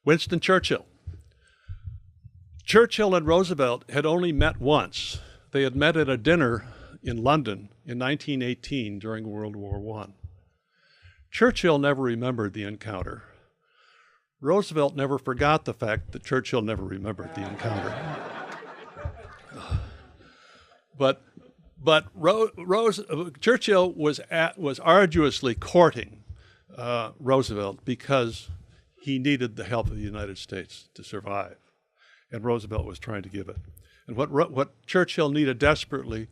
Winston Churchill. Churchill and Roosevelt had only met once. They had met at a dinner in London in 1918 during World War I. Churchill never remembered the encounter. Roosevelt never forgot the fact that Churchill never remembered the encounter. But Churchill was arduously courting Roosevelt because he needed the help of the United States to survive, and Roosevelt was trying to give it. And what Churchill needed desperately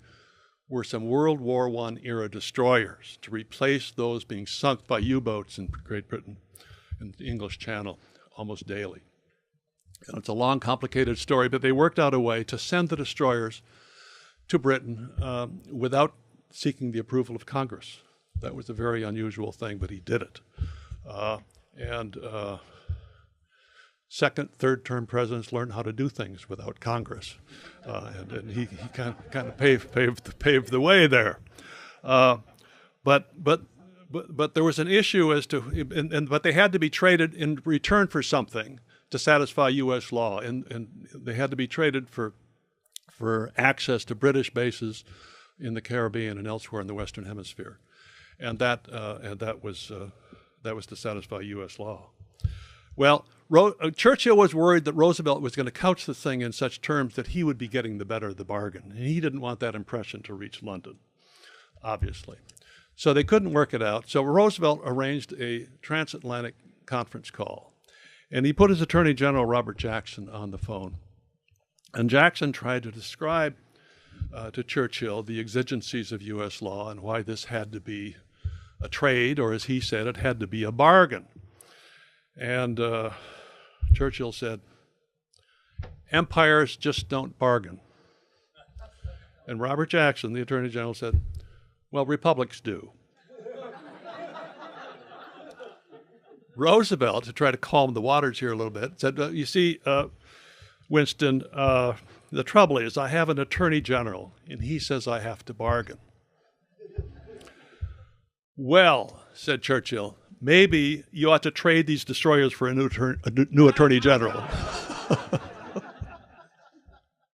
were some World War I era destroyers to replace those being sunk by U-boats in Great Britain and the English Channel almost daily. And it's a long, complicated story, but they worked out a way to send the destroyers to Britain without seeking the approval of Congress. That was a very unusual thing, but he did it. Second, third-term presidents learned how to do things without Congress, and he kind of paved the way there. But there was an issue as to, but they had to be traded in return for something to satisfy U.S. law, and they had to be traded for access to British bases in the Caribbean and elsewhere in the Western Hemisphere, and that was to satisfy U.S. law. Well, Churchill was worried that Roosevelt was going to couch the thing in such terms that he would be getting the better of the bargain, and he didn't want that impression to reach London, obviously. So they couldn't work it out. So Roosevelt arranged a transatlantic conference call, and he put his Attorney General, Robert Jackson, on the phone. And Jackson tried to describe to Churchill the exigencies of U.S. law and why this had to be a trade, or as he said, it had to be a bargain. And Churchill said, empires just don't bargain. And Robert Jackson, the Attorney General, said, well, republics do. Roosevelt, to try to calm the waters here a little bit, said, you see, Winston, the trouble is I have an Attorney General, and he says I have to bargain. Well, said Churchill, maybe you ought to trade these destroyers for a new Attorney General.